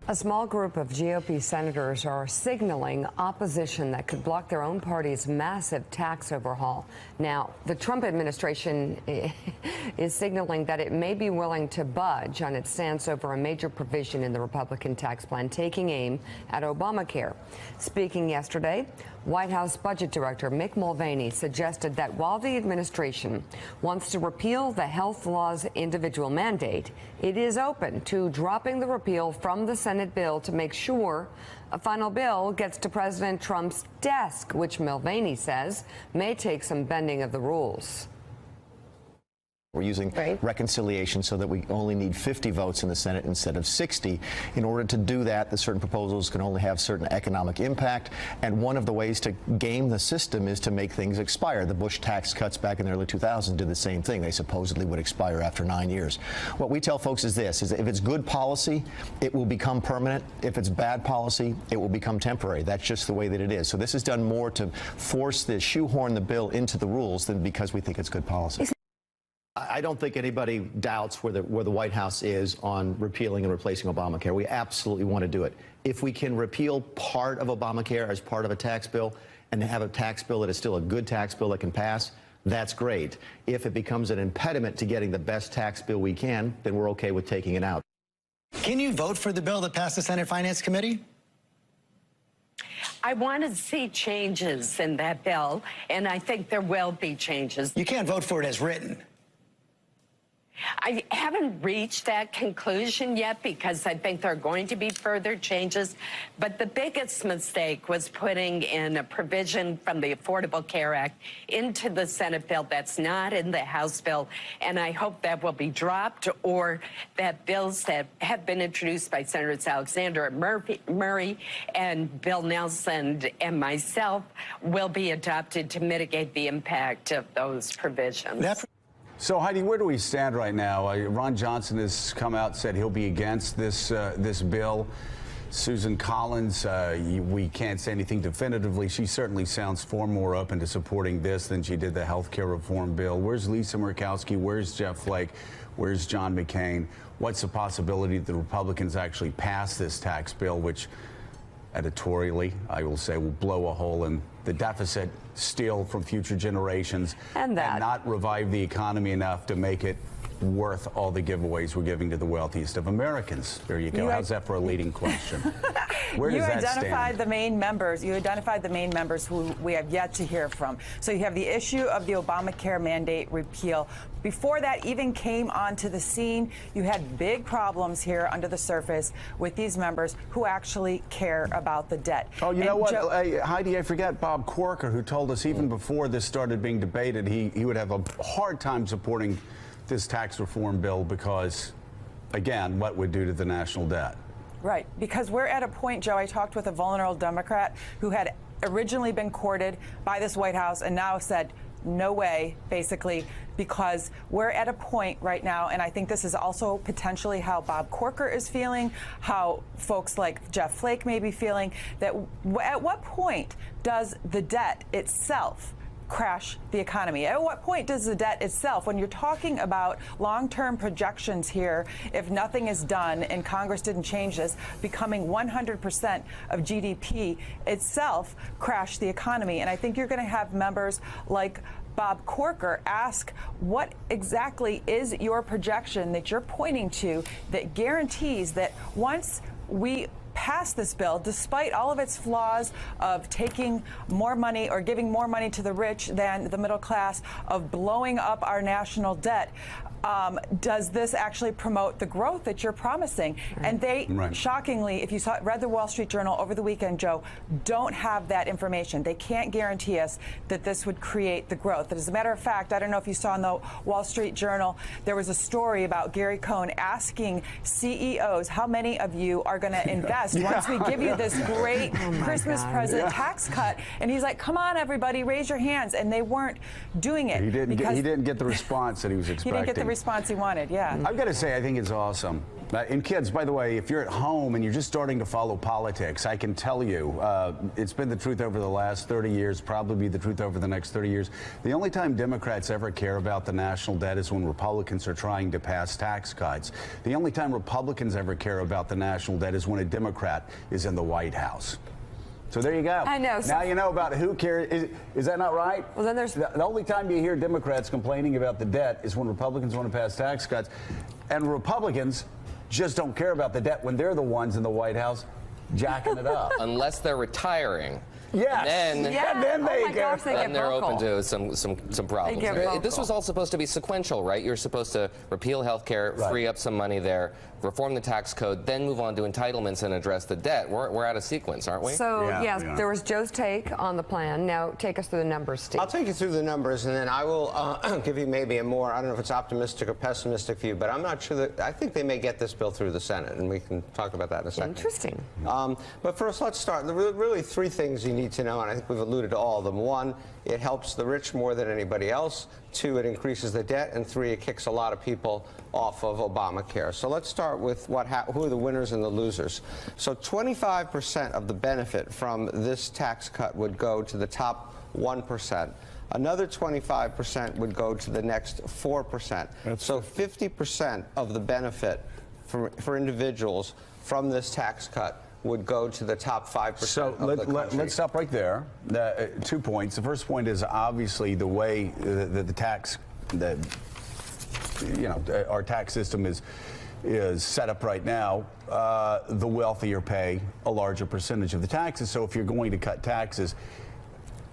A small group of GOP senators are signaling opposition that could block their own party's massive tax overhaul. Now, the Trump administration is signaling that it may be willing to budge on its stance over a major provision in the Republican tax plan, taking aim at Obamacare. Speaking yesterday, White House Budget Director Mick Mulvaney suggested that while the administration wants to repeal the health law's individual mandate, it is open to dropping the repeal from the Senate bill to make sure a final bill gets to President Trump's desk, which Mulvaney says may take some bending of the rules. We're using reconciliation so that we only need 50 votes in the Senate instead of 60. In order to do that, the certain proposals can only have certain economic impact. And one of the ways to game the system is to make things expire. The Bush tax cuts back in the early 2000s did the same thing. They supposedly would expire after 9 years. What we tell folks is this, is if it's good policy, it will become permanent. If it's bad policy, it will become temporary. That's just the way that it is. So this is done more to force the shoehorn the bill into the rules than because we think it's good policy. I don't think anybody doubts where the White House is on repealing and replacing Obamacare. We absolutely want to do it. If we can repeal part of Obamacare as part of a tax bill and have a tax bill that is still a good tax bill that can pass, that's great. If it becomes an impediment to getting the best tax bill we can, then we're okay with taking it out. Can you vote for the bill that passed the Senate Finance Committee? I want to see changes in that bill, and I think there will be changes. You can't vote for it as written. I haven't reached that conclusion yet because I think there are going to be further changes. But the biggest mistake was putting in a provision from the Affordable Care Act into the Senate bill that's not in the House bill. And I hope that will be dropped, or that bills that have been introduced by Senators Alexander Murray and Bill Nelson and myself will be adopted to mitigate the impact of those provisions. So, Heidi, where do we stand right now? Ron Johnson has come out and said he'll be against this bill. Susan Collins, we can't say anything definitively. She certainly sounds far more open to supporting this than she did the health care reform bill. Where's Lisa Murkowski? Where's Jeff Flake? Where's John McCain? What's the possibility that the Republicans actually pass this tax bill, which editorially, I will say, will blow a hole in the deficit, steal from future generations, and not revive the economy enough to make it worth all the giveaways we're giving to the wealthiest of Americans? There you go. How's that for a leading question? Where does that stand? You identified the main members. You identified the main members who we have yet to hear from. So you have the issue of the Obamacare mandate repeal. Before that even came onto the scene, you had big problems here under the surface with these members who actually care about the debt. Oh, you know what, Heidi, I forget Bob Corker, who told us even before this started being debated, he would have a hard time supporting this tax reform bill because, again, what would do to the national debt? Right, because we're at a point, Joe, I talked with a vulnerable Democrat who had originally been courted by this White House and now said, no way, basically, because we're at a point right now, and I think this is also potentially how Bob Corker is feeling, how folks like Jeff Flake may be feeling, that at what point does the debt itself crash the economy? At what point does the debt itself, when you're talking about long-term projections here, if nothing is done and Congress didn't change this, becoming 100% of GDP itself, crash the economy? And I think you're going to have members like Bob Corker ask, what exactly is your projection that you're pointing to that guarantees that once we pass this bill, despite all of its flaws of taking more money or giving more money to the rich than the middle class, of blowing up our national debt, does this actually promote the growth that you're promising? And they, shockingly, if you read the Wall Street Journal over the weekend, Joe, don't have that information. They can't guarantee us that this would create the growth. As a matter of fact, I don't know if you saw in the Wall Street Journal, there was a story about Gary Cohn asking CEOs, how many of you are going to invest once we give you this great Christmas present tax cut? And he's like, come on, everybody, raise your hands. And they weren't doing it. He didn't get the response that he was expecting. He didn't get the response he wanted, yeah. I've got to say, I think it's awesome And kids, by the way, if you're at home and you're just starting to follow politics, I can tell you, it's been the truth over the last 30 years, probably be the truth over the next 30 years. The only time Democrats ever care about the national debt is when Republicans are trying to pass tax cuts. The only time Republicans ever care about the national debt is when a Democrat is in the White House. So there you go. I know. Now you know about who cares. Is that not right? Well, then there's the only time you hear Democrats complaining about the debt is when Republicans want to pass tax cuts, and Republicans just don't care about the debt when they're the ones in the White House jacking it up. Unless they're retiring. Yes. And then, then they gosh, they then get they're vocal. open to some problems. They get vocal. This was all supposed to be sequential, right? You're supposed to repeal health care, free up some money there, reform the tax code, then move on to entitlements and address the debt. We're out of sequence, aren't we? So, Yeah, yes, we are. there was Joe's take on the plan. Now, take us through the numbers, Steve. I'll take you through the numbers, and then I will give you maybe a more, I don't know if it's optimistic or pessimistic view, but I'm not sure that, I think they may get this bill through the Senate, and we can talk about that in a second. Interesting. But first, let's start. There are really three things you need to know, and I think we've alluded to all of them. One, it helps the rich more than anybody else. Two, it increases the debt. And three, it kicks a lot of people off of Obamacare. So let's start with who are the winners and the losers. So 25% of the benefit from this tax cut would go to the top 1%. Another 25% would go to the next 4%. So 50% of the benefit for individuals from this tax cut would go to the top 5% So of the country. let's stop right there. 2 points. The first point is obviously the way the tax, our tax system is set up right now. The wealthier pay a larger percentage of the taxes. So if you're going to cut taxes,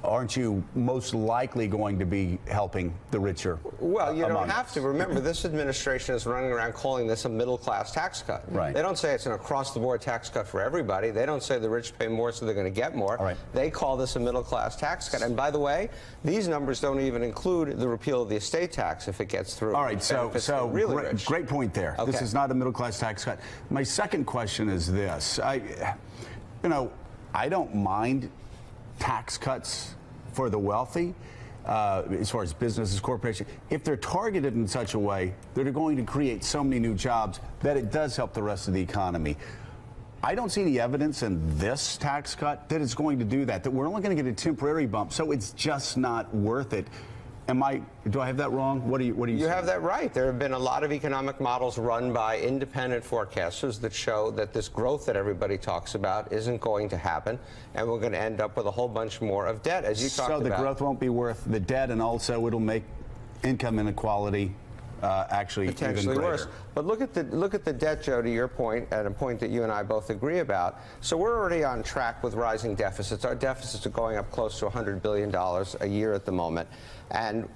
aren't you most likely going to be helping the richer? Well, you don't among have us? to. Remember, this administration is running around calling this a middle-class tax cut. Right. They don't say it's an across-the-board tax cut for everybody. They don't say the rich pay more, so they're going to get more. All right. They call this a middle-class tax cut. And by the way, these numbers don't even include the repeal of the estate tax if it gets through. All right, so really rich. great point there. Okay. This is not a middle-class tax cut. My second question is this. I don't mind tax cuts for the wealthy, as far as businesses, corporations, if they're targeted in such a way that are going to create so many new jobs that it does help the rest of the economy. I don't see any evidence in this tax cut that it's going to do that we're only going to get a temporary bump, so it's just not worth it. Do I have that wrong? What do you You have that right. There have been a lot of economic models run by independent forecasters that show that this growth that everybody talks about isn't going to happen, and we're going to end up with a whole bunch more of debt, as you talked about. So the growth won't be worth the debt, and also it'll make income inequality actually potentially even greater. worse. But look at the debt, Joe, to your point, and a point that you and I both agree about. So we're already on track with rising deficits. Our deficits are going up close to $100 billion a year at the moment. And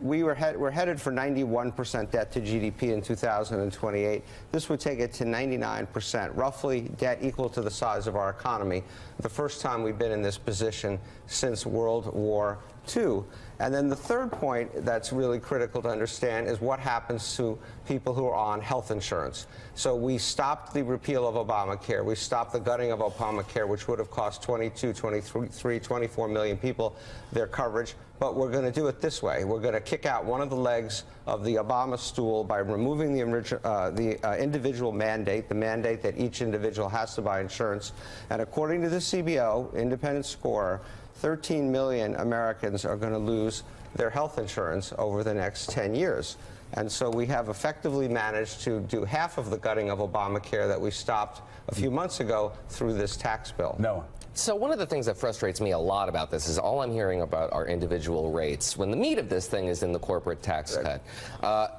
we're headed for 91% debt to GDP in 2028. This would take it to 99%, roughly debt equal to the size of our economy. The first time we've been in this position since World War II. And then the third point that's really critical to understand is what happens to people who are on health insurance. So we stopped the repeal of Obamacare. We stopped the gutting of Obamacare, which would have cost 22, 23, 24 million people their coverage. But we're going to do it this way. We're going to kick out one of the legs of the Obama stool by removing the individual mandate, the mandate that each individual has to buy insurance. And according to the CBO, independent scorer, 13 million Americans are going to lose their health insurance over the next 10 years. And so we have effectively managed to do half of the gutting of Obamacare that we stopped a few months ago through this tax bill. No. So one of the things that frustrates me a lot about this is all I'm hearing about are individual rates when the meat of this thing is in the corporate tax cut.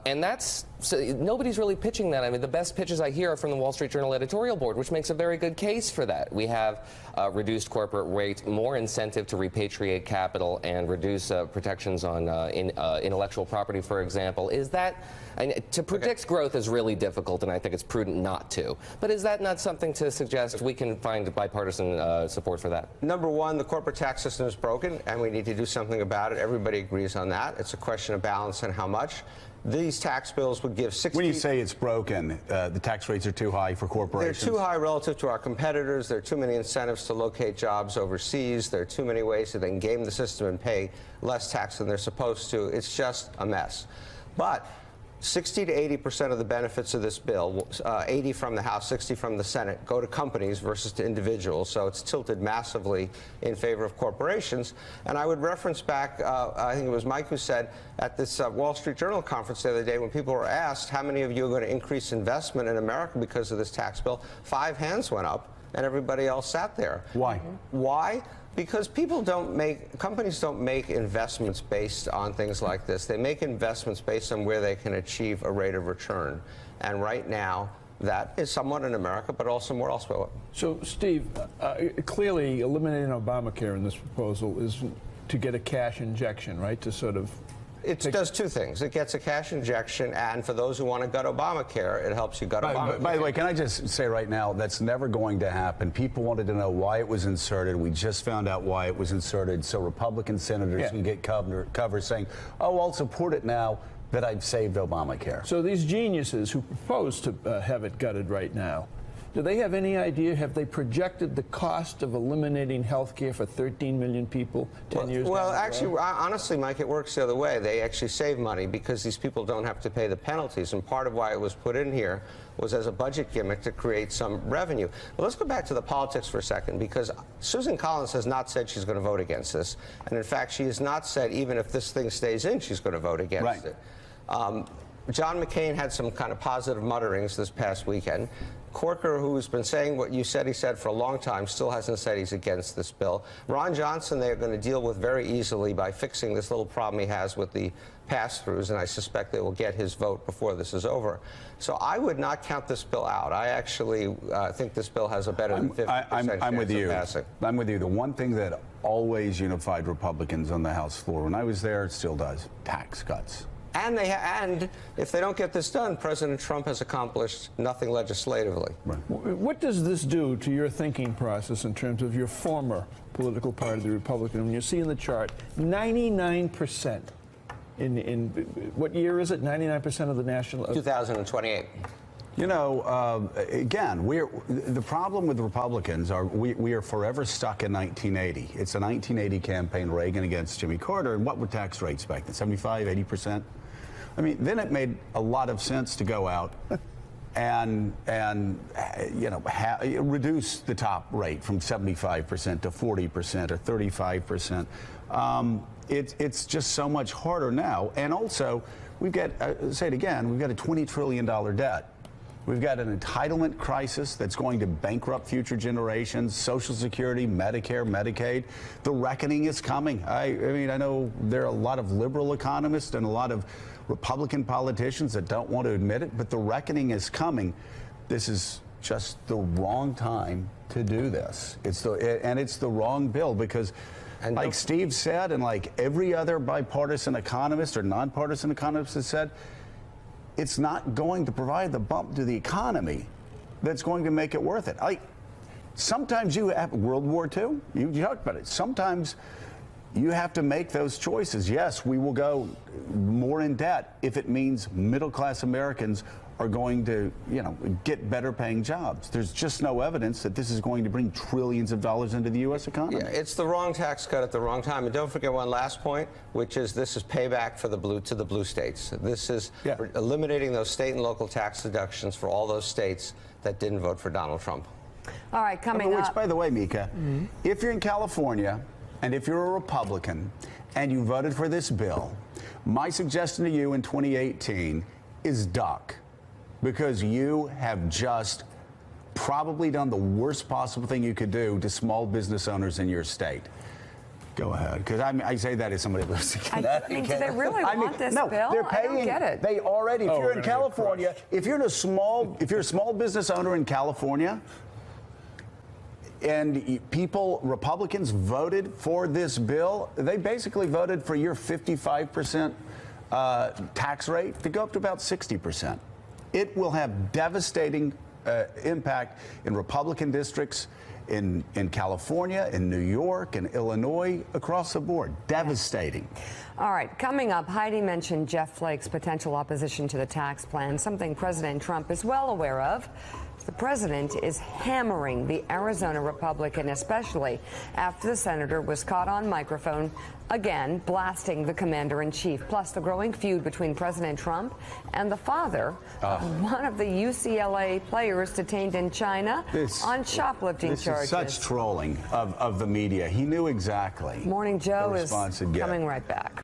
And nobody's really pitching that. I mean, the best pitches I hear are from the Wall Street Journal editorial board, which makes a very good case for that. We have reduced corporate rate, more incentive to repatriate capital, and reduce protections on intellectual property, for example. Is that, to predict growth is really difficult, and I think it's prudent not to. But is that not something to suggest we can find bipartisan support for that? Number one, the corporate tax system is broken, and we need to do something about it. Everybody agrees on that. It's a question of balance and how much. These tax bills would give 60... When you say it's broken, the tax rates are too high for corporations? They're too high relative to our competitors. There are too many incentives to locate jobs overseas. There are too many ways that they can game the system and pay less tax than they're supposed to. It's just a mess. But 60 to 80% of the benefits of this bill, 80 from the House, 60 from the Senate, go to companies versus to individuals. So it's tilted massively in favor of corporations. And I would reference back, I think it was Mike who said at this Wall Street Journal conference the other day, when people were asked how many of you are going to increase investment in America because of this tax bill, 5 hands went up and everybody else sat there. Why? Why? Because companies don't make investments based on things like this. They make investments based on where they can achieve a rate of return. And right now, that is somewhat in America, but also more elsewhere. So, Steve, clearly eliminating Obamacare in this proposal is to get a cash injection, right? To sort of... It does 2 things. It gets a cash injection, and for those who want to gut Obamacare, it helps you gut Obamacare. By the way, can I just say right now, that's never going to happen. People wanted to know why it was inserted. We just found out why it was inserted, so Republican senators can get cover saying, oh, I'll support it now that I've saved Obamacare. So these geniuses who propose to have it gutted right now, do they have any idea? Have they projected the cost of eliminating health care for 13 million people 10 years down the road? Well, actually, honestly, Mike, it works the other way. They actually save money because these people don't have to pay the penalties. And part of why it was put in here was as a budget gimmick to create some revenue. But let's go back to the politics for a second, because Susan Collins has not said she's going to vote against this. And in fact, she has not said even if this thing stays in, she's going to vote against it. John McCain had some kind of positive mutterings this past weekend. Corker, who's been saying what you said he said for a long time, still hasn't said he's against this bill. Ron Johnson, they're going to deal with very easily by fixing this little problem he has with the pass-throughs, and I suspect they will get his vote before this is over. So I would not count this bill out. I actually think this bill has a better than 50% chance of passing. I'm with you. The one thing that always unified Republicans on the House floor, when I was there, it still does, tax cuts. And if they don't get this done, President Trump has accomplished nothing legislatively. Right. What does this do to your thinking process in terms of your former political party, the Republican? When you see in the chart, 99%. In what year is it? 99% of the national... 2028. You know, again, the problem with Republicans are we are forever stuck in 1980. It's a 1980 campaign, Reagan against Jimmy Carter, and what were tax rates back then? 75, 80%? I mean, then it made a lot of sense to go out and you know, reduce the top rate from 75% to 40% or 35%. It's just so much harder now, and also we've got, say it again, we've got a $20 trillion debt. We've got an entitlement crisis that's going to bankrupt future generations, Social Security, Medicare, Medicaid. The reckoning is coming. I mean, I know there are a lot of liberal economists and a lot of Republican politicians that don't want to admit it, but the reckoning is coming. This is just the wrong time to do this. It's the wrong bill because, and like Steve said, and like every other bipartisan economist or nonpartisan economist has said, it's not going to provide the bump to the economy that's going to make it worth it. Sometimes you have World War II, you talked about it. Sometimes you have to make those choices. Yes, we will go more in debt if it means middle-class Americans are going to, you know, get better paying jobs. There's just no evidence that this is going to bring trillions of dollars into the U.S. economy. Yeah, it's the wrong tax cut at the wrong time. And don't forget one last point, which is this is payback for the blue states. This is eliminating those state and local tax deductions for all those states that didn't vote for Donald Trump. All right, coming up. Which, by the way, Mika, if you're in California and if you're a Republican and you voted for this bill, my suggestion to you in 2018 is duck. Because you have just probably done the worst possible thing you could do to small business owners in your state. Go ahead, because I say that as somebody who lives in Connecticut. I mean, do they really want this bill? They're paying. I don't get it. They already. If you're in California, if you're a small business owner in California, and Republicans voted for this bill, they basically voted for your 55% tax rate to go up to about 60%. It will have devastating impact in Republican districts in California, in New York, in Illinois, across the board. Devastating. All right, coming up, Heidi mentioned Jeff Flake's potential opposition to the tax plan, something President Trump is well aware of. The president is hammering the Arizona Republican, especially after the senator was caught on microphone again blasting the commander-in-chief. Plus, the growing feud between President Trump and the father of one of the UCLA players detained in China on shoplifting charges. This is such trolling of the media. He knew exactly. Morning Joe is response he'd get. coming right back.